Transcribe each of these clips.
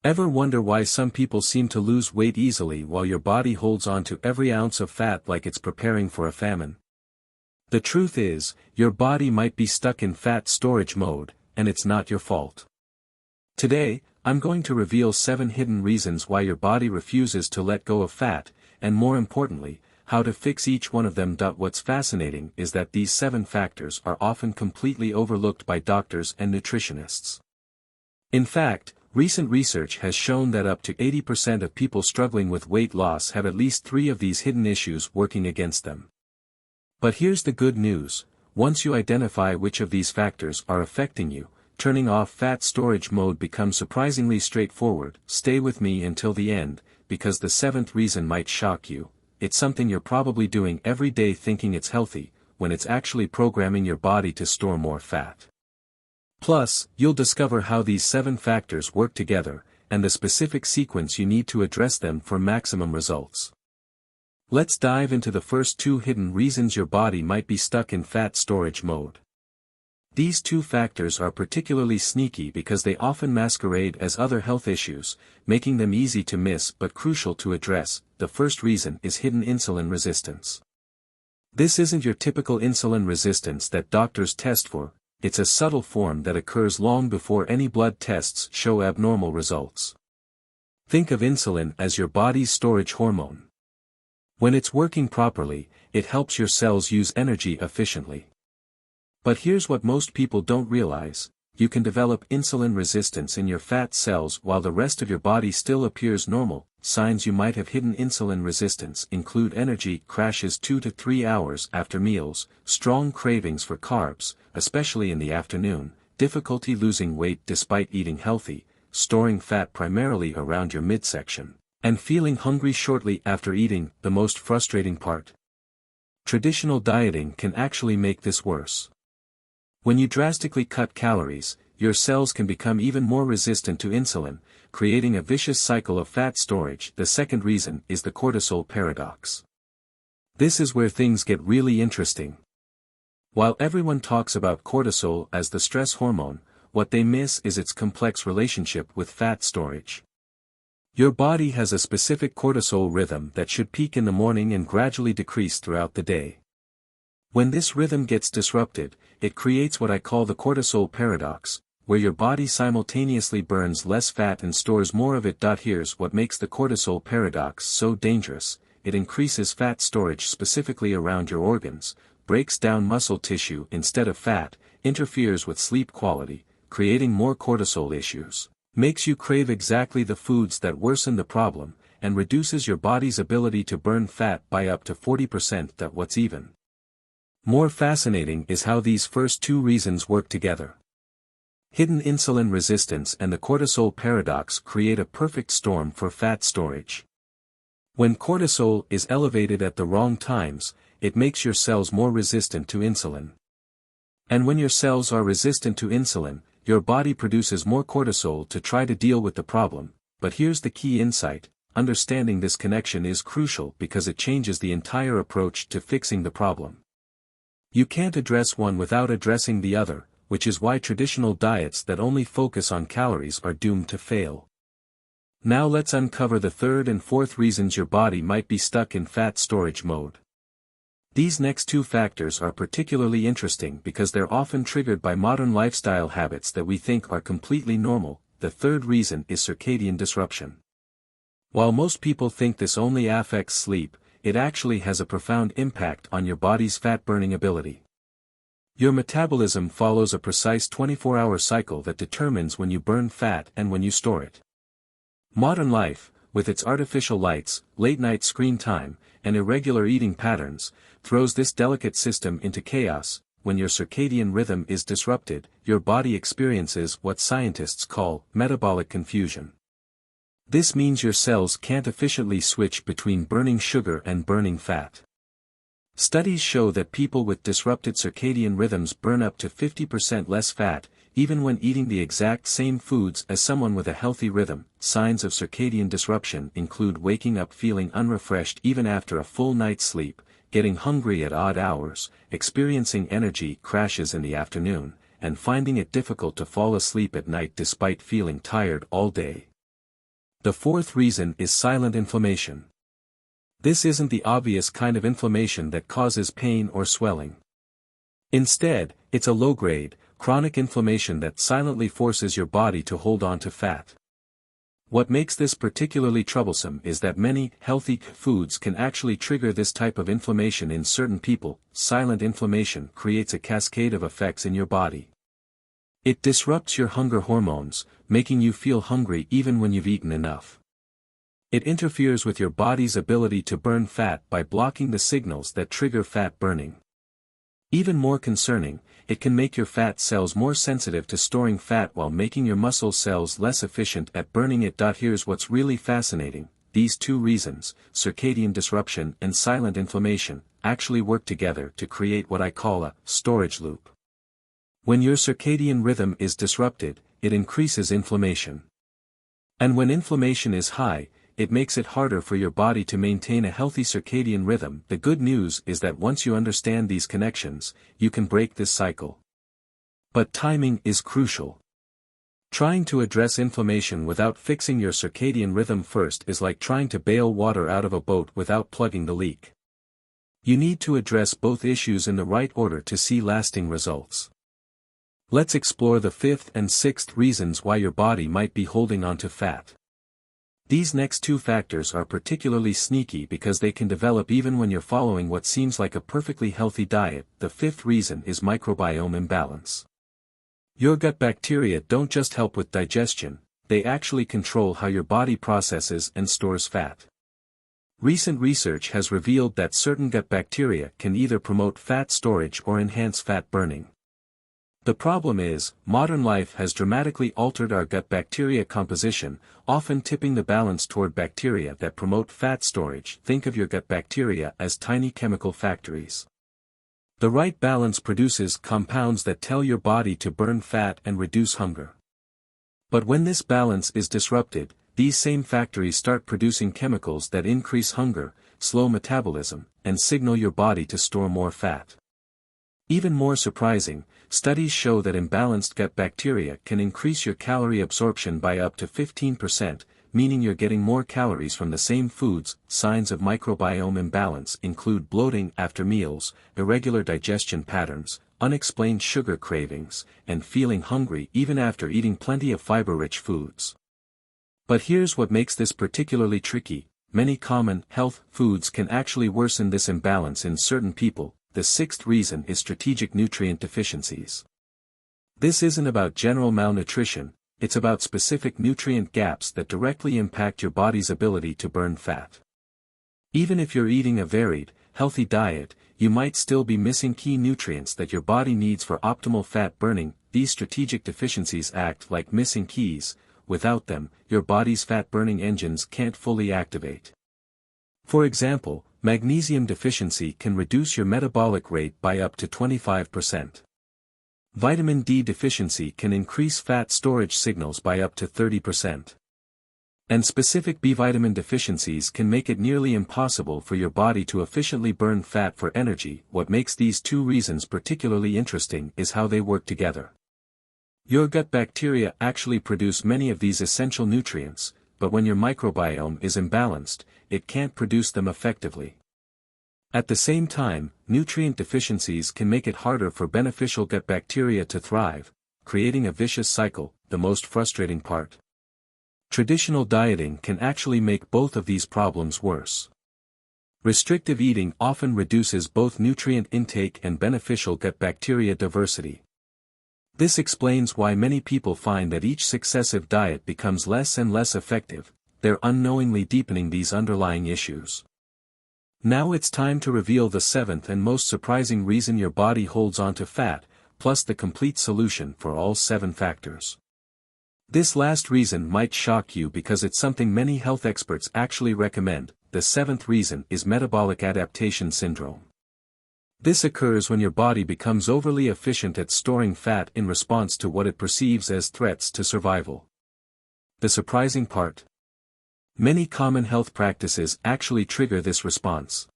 Ever wonder why some people seem to lose weight easily while your body holds on to every ounce of fat like it's preparing for a famine? The truth is, your body might be stuck in fat storage mode, and it's not your fault. Today, I'm going to reveal 7 hidden reasons why your body refuses to let go of fat, and more importantly, how to fix each one of them. What's fascinating is that these 7 factors are often completely overlooked by doctors and nutritionists. In fact, recent research has shown that up to 80% of people struggling with weight loss have at least 3 of these hidden issues working against them. But here's the good news: once you identify which of these factors are affecting you, turning off fat storage mode becomes surprisingly straightforward. Stay with me until the end, because the 7th reason might shock you. It's something you're probably doing every day thinking it's healthy, when it's actually programming your body to store more fat. Plus, you'll discover how these 7 factors work together, and the specific sequence you need to address them for maximum results. Let's dive into the first 2 hidden reasons your body might be stuck in fat storage mode. These 2 factors are particularly sneaky because they often masquerade as other health issues, making them easy to miss but crucial to address. The first reason is hidden insulin resistance. This isn't your typical insulin resistance that doctors test for. It's a subtle form that occurs long before any blood tests show abnormal results. Think of insulin as your body's storage hormone. When it's working properly, it helps your cells use energy efficiently. But here's what most people don't realize: you can develop insulin resistance in your fat cells while the rest of your body still appears normal. Signs you might have hidden insulin resistance include energy crashes 2 to 3 hours after meals, strong cravings for carbs, especially in the afternoon, difficulty losing weight despite eating healthy, storing fat primarily around your midsection, and feeling hungry shortly after eating. The most frustrating part: traditional dieting can actually make this worse. When you drastically cut calories, your cells can become even more resistant to insulin, creating a vicious cycle of fat storage. The second reason is the cortisol paradox. This is where things get really interesting. While everyone talks about cortisol as the stress hormone, what they miss is its complex relationship with fat storage. Your body has a specific cortisol rhythm that should peak in the morning and gradually decrease throughout the day. When this rhythm gets disrupted, it creates what I call the cortisol paradox, where your body simultaneously burns less fat and stores more of it. Here's what makes the cortisol paradox so dangerous: it increases fat storage specifically around your organs, breaks down muscle tissue instead of fat, interferes with sleep quality, creating more cortisol issues, makes you crave exactly the foods that worsen the problem, and reduces your body's ability to burn fat by up to 40%. What's even more fascinating is how these first 2 reasons work together. Hidden insulin resistance and the cortisol paradox create a perfect storm for fat storage. When cortisol is elevated at the wrong times, it makes your cells more resistant to insulin. And when your cells are resistant to insulin, your body produces more cortisol to try to deal with the problem. But here's the key insight: understanding this connection is crucial because it changes the entire approach to fixing the problem. You can't address one without addressing the other, which is why traditional diets that only focus on calories are doomed to fail. Now let's uncover the third and fourth reasons your body might be stuck in fat storage mode. These next 2 factors are particularly interesting because they're often triggered by modern lifestyle habits that we think are completely normal. The third reason is circadian disruption. While most people think this only affects sleep, it actually has a profound impact on your body's fat-burning ability. Your metabolism follows a precise 24-hour cycle that determines when you burn fat and when you store it. Modern life, with its artificial lights, late-night screen time, and irregular eating patterns, throws this delicate system into chaos. When your circadian rhythm is disrupted, your body experiences what scientists call metabolic confusion. This means your cells can't efficiently switch between burning sugar and burning fat. Studies show that people with disrupted circadian rhythms burn up to 50% less fat, even when eating the exact same foods as someone with a healthy rhythm. Signs of circadian disruption include waking up feeling unrefreshed even after a full night's sleep, getting hungry at odd hours, experiencing energy crashes in the afternoon, and finding it difficult to fall asleep at night despite feeling tired all day. The fourth reason is silent inflammation. This isn't the obvious kind of inflammation that causes pain or swelling. Instead, it's a low-grade, chronic inflammation that silently forces your body to hold on to fat. What makes this particularly troublesome is that many healthy foods can actually trigger this type of inflammation in certain people. Silent inflammation creates a cascade of effects in your body. It disrupts your hunger hormones, making you feel hungry even when you've eaten enough. It interferes with your body's ability to burn fat by blocking the signals that trigger fat burning. Even more concerning, it can make your fat cells more sensitive to storing fat while making your muscle cells less efficient at burning it. Here's what's really fascinating: these two reasons, circadian disruption and silent inflammation, actually work together to create what I call a storage loop. When your circadian rhythm is disrupted, it increases inflammation. And when inflammation is high, it makes it harder for your body to maintain a healthy circadian rhythm. The good news is that once you understand these connections, you can break this cycle. But timing is crucial. Trying to address inflammation without fixing your circadian rhythm first is like trying to bail water out of a boat without plugging the leak. You need to address both issues in the right order to see lasting results. Let's explore the fifth and sixth reasons why your body might be holding on to fat. These next two factors are particularly sneaky because they can develop even when you're following what seems like a perfectly healthy diet. The fifth reason is microbiome imbalance. Your gut bacteria don't just help with digestion, they actually control how your body processes and stores fat. Recent research has revealed that certain gut bacteria can either promote fat storage or enhance fat burning. The problem is, modern life has dramatically altered our gut bacteria composition, often tipping the balance toward bacteria that promote fat storage. Think of your gut bacteria as tiny chemical factories. The right balance produces compounds that tell your body to burn fat and reduce hunger. But when this balance is disrupted, these same factories start producing chemicals that increase hunger, slow metabolism, and signal your body to store more fat. Even more surprising, studies show that imbalanced gut bacteria can increase your calorie absorption by up to 15%, meaning you're getting more calories from the same foods. Signs of microbiome imbalance include bloating after meals, irregular digestion patterns, unexplained sugar cravings, and feeling hungry even after eating plenty of fiber-rich foods. But here's what makes this particularly tricky: many common health foods can actually worsen this imbalance in certain people. The sixth reason is strategic nutrient deficiencies. This isn't about general malnutrition, it's about specific nutrient gaps that directly impact your body's ability to burn fat. Even if you're eating a varied, healthy diet, you might still be missing key nutrients that your body needs for optimal fat burning. These strategic deficiencies act like missing keys. Without them, your body's fat-burning engines can't fully activate. For example, magnesium deficiency can reduce your metabolic rate by up to 25%. Vitamin D deficiency can increase fat storage signals by up to 30%. And specific B vitamin deficiencies can make it nearly impossible for your body to efficiently burn fat for energy. What makes these two reasons particularly interesting is how they work together. Your gut bacteria actually produce many of these essential nutrients, but when your microbiome is imbalanced, it can't produce them effectively. At the same time, nutrient deficiencies can make it harder for beneficial gut bacteria to thrive, creating a vicious cycle. The most frustrating part: traditional dieting can actually make both of these problems worse. Restrictive eating often reduces both nutrient intake and beneficial gut bacteria diversity. This explains why many people find that each successive diet becomes less and less effective. They're unknowingly deepening these underlying issues. Now it's time to reveal the seventh and most surprising reason your body holds on to fat, plus the complete solution for all 7 factors. This last reason might shock you because it's something many health experts actually recommend. The 7th reason is metabolic adaptation syndrome. This occurs when your body becomes overly efficient at storing fat in response to what it perceives as threats to survival. The surprising part: many common health practices actually trigger this response.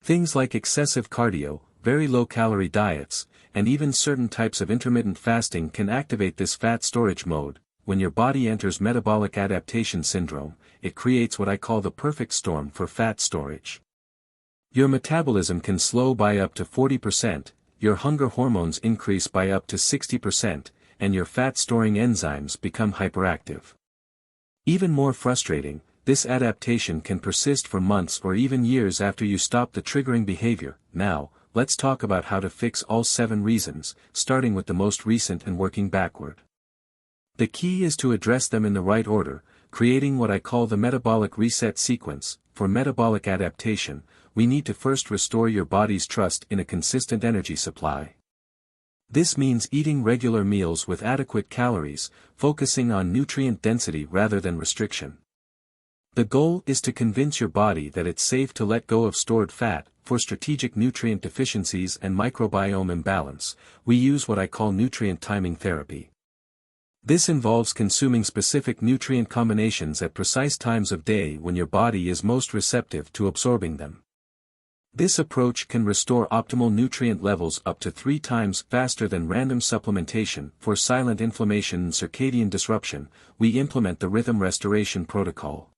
Things like excessive cardio, very low-calorie diets, and even certain types of intermittent fasting can activate this fat storage mode. when your body enters metabolic adaptation syndrome, it creates what I call the perfect storm for fat storage. Your metabolism can slow by up to 40%, your hunger hormones increase by up to 60%, and your fat-storing enzymes become hyperactive. Even more frustrating, this adaptation can persist for months or even years after you stop the triggering behavior. Now, let's talk about how to fix all 7 reasons, starting with the most recent and working backward. The key is to address them in the right order, creating what I call the metabolic reset sequence. For metabolic adaptation, we need to first restore your body's trust in a consistent energy supply. This means eating regular meals with adequate calories, focusing on nutrient density rather than restriction. The goal is to convince your body that it's safe to let go of stored fat. For strategic nutrient deficiencies and microbiome imbalance, we use what I call nutrient timing therapy. This involves consuming specific nutrient combinations at precise times of day when your body is most receptive to absorbing them. This approach can restore optimal nutrient levels up to 3 times faster than random supplementation. For silent inflammation and circadian disruption, we implement the rhythm restoration protocol.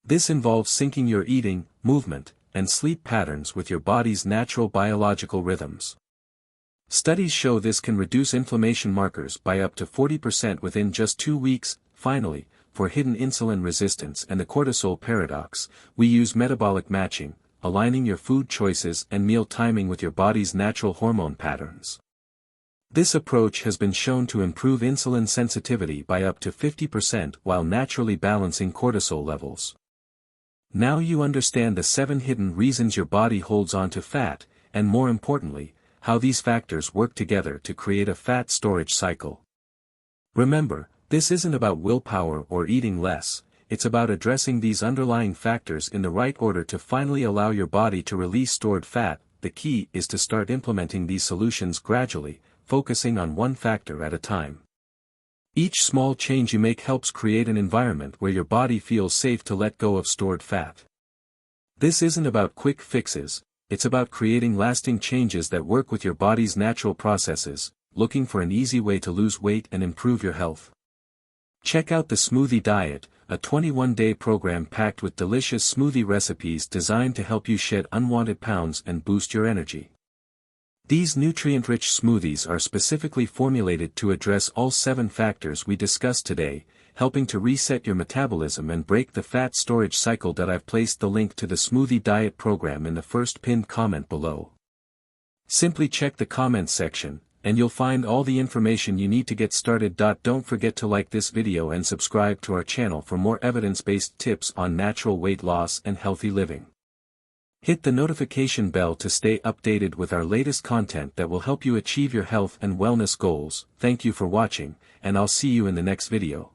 This involves syncing your eating, movement, and sleep patterns with your body's natural biological rhythms. Studies show this can reduce inflammation markers by up to 40% within just 2 weeks. Finally, for hidden insulin resistance and the cortisol paradox, we use metabolic matching, aligning your food choices and meal timing with your body's natural hormone patterns. This approach has been shown to improve insulin sensitivity by up to 50% while naturally balancing cortisol levels. Now you understand the 7 hidden reasons your body holds on to fat, and more importantly, how these factors work together to create a fat storage cycle. Remember, this isn't about willpower or eating less. It's about addressing these underlying factors in the right order to finally allow your body to release stored fat. The key is to start implementing these solutions gradually, focusing on one factor at a time. Each small change you make helps create an environment where your body feels safe to let go of stored fat. This isn't about quick fixes, it's about creating lasting changes that work with your body's natural processes. Looking for an easy way to lose weight and improve your health? Check out the Smoothie Diet, a 21-day program packed with delicious smoothie recipes designed to help you shed unwanted pounds and boost your energy. These nutrient-rich smoothies are specifically formulated to address all 7 factors we discussed today, helping to reset your metabolism and break the fat storage cycle. I've placed the link to the Smoothie Diet Program in the first pinned comment below. Simply check the comments section, and you'll find all the information you need to get started. Don't forget to like this video and subscribe to our channel for more evidence-based tips on natural weight loss and healthy living. Hit the notification bell to stay updated with our latest content that will help you achieve your health and wellness goals. Thank you for watching, and I'll see you in the next video.